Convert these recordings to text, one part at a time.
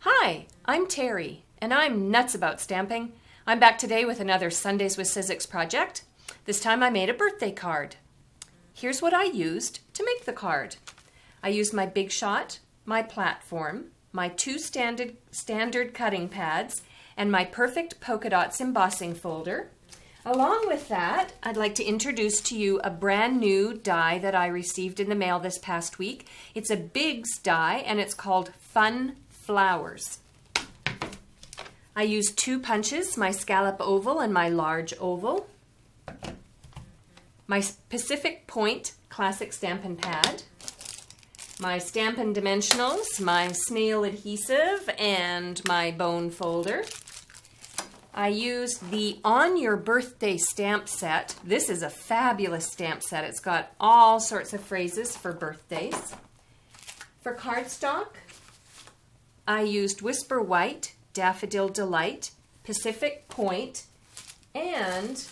Hi, I'm Terry, and I'm nuts about stamping. I'm back today with another Sundays with Sizzix project. This time I made a birthday card. Here's what I used to make the card. I used my Big Shot, my platform, my two standard cutting pads, and my Perfect Polka Dots embossing folder. Along with that, I'd like to introduce to you a brand new die that I received in the mail this past week. It's a Biggs die, and it's called Fun Flowers. I used two punches, my scallop oval and my large oval, my Pacific Point classic Stampin' Pad, my Stampin' Dimensionals, my snail adhesive, and my bone folder. I used the On Your Birthday stamp set. This is a fabulous stamp set. It's got all sorts of phrases for birthdays. For cardstock, I used Whisper White, Daffodil Delight, Pacific Point, and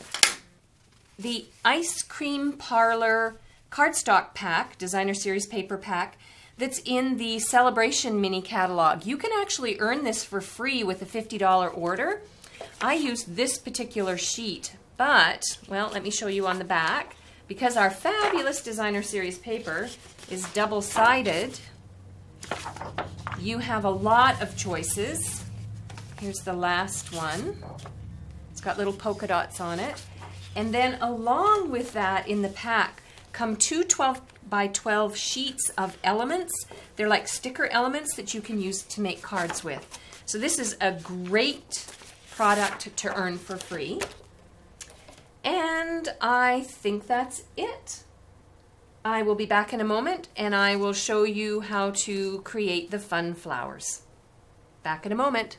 the Ice Cream Parlor cardstock pack, designer series paper pack, that's in the Celebration mini catalog. You can actually earn this for free with a $50 order. I used this particular sheet, but, well, let me show you on the back. Because our fabulous designer series paper is double-sided, you have a lot of choices. Here's the last one. It's got little polka dots on it. And then along with that in the pack come two 12 by 12 sheets of elements. They're like sticker elements that you can use to make cards with. So this is a great product to earn for free. And I think that's it. I will be back in a moment and I will show you how to create the fun flowers. Back in a moment.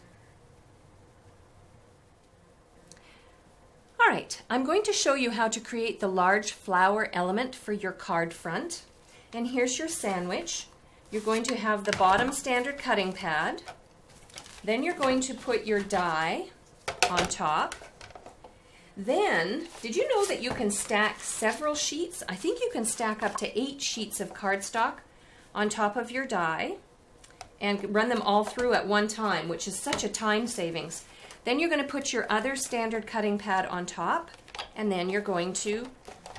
All right, I'm going to show you how to create the large flower element for your card front. And here's your sandwich. You're going to have the bottom standard cutting pad. Then you're going to put your die on top. Then, did you know that you can stack several sheets? I think you can stack up to 8 sheets of cardstock on top of your die and run them all through at one time, which is such a time savings. Then you're going to put your other standard cutting pad on top, and then you're going to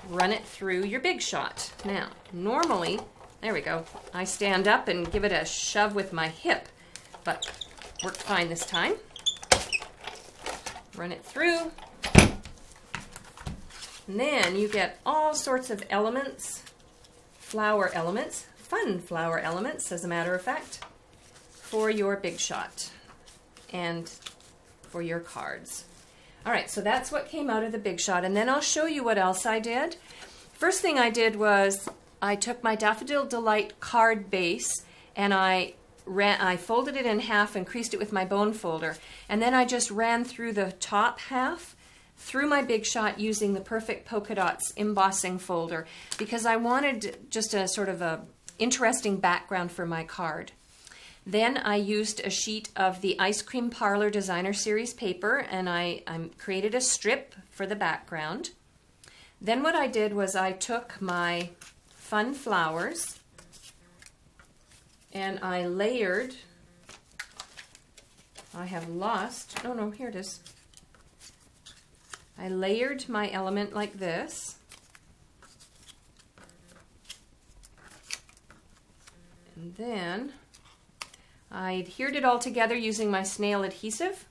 run it through your Big Shot. Now, normally, there we go, I stand up and give it a shove with my hip, but worked fine this time. Run it through. And then you get all sorts of elements, flower elements, fun flower elements, as a matter of fact, for your Big Shot and for your cards. All right, so that's what came out of the Big Shot, and then I'll show you what else I did. First thing I did was I took my Daffodil Delight card base and I folded it in half and creased it with my bone folder, and then I just ran through the top half through my Big Shot using the Perfect Polka Dots embossing folder because I wanted just a sort of a interesting background for my card. Then I used a sheet of the Ice Cream Parlor designer series paper and I created a strip for the background. Then what I did was I took my fun flowers and I layered, here it is. I layered my element like this. And then I adhered it all together using my snail adhesive.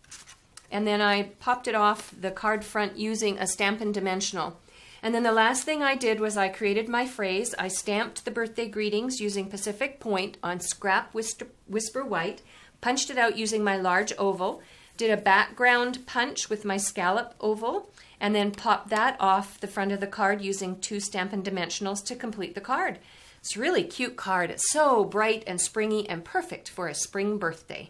And then I popped it off the card front using a Stampin' Dimensional. And then the last thing I did was I created my phrase. I stamped the birthday greetings using Pacific Point on scrap Whisper White, punched it out using my large oval, did a background punch with my scallop oval, and then popped that off the front of the card using two Stampin' Dimensionals to complete the card. It's a really cute card. It's so bright and springy and perfect for a spring birthday.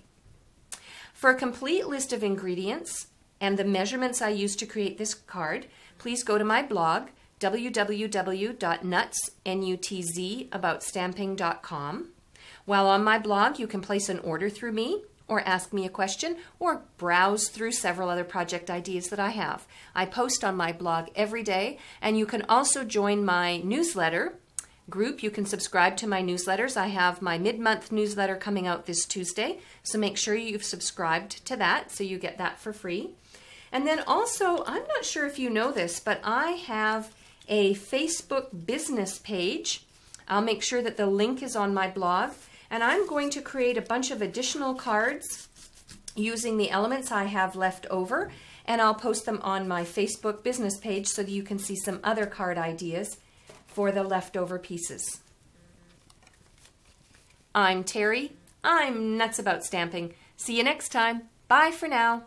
For a complete list of ingredients and the measurements I used to create this card, please go to my blog, www.nutzaboutstamping.com. While on my blog, you can place an order through me, or ask me a question, or browse through several other project ideas that I have. I post on my blog every day, and you can also join my newsletter, group, you can subscribe to my newsletters. I have my mid-month newsletter coming out this Tuesday, so make sure you've subscribed to that so you get that for free. And then also, I'm not sure if you know this, but I have a Facebook business page. I'll make sure that the link is on my blog, and I'm going to create a bunch of additional cards using the elements I have left over, and I'll post them on my Facebook business page so that you can see some other card ideas for the leftover pieces. I'm Terry. I'm nuts about stamping. See you next time. Bye for now.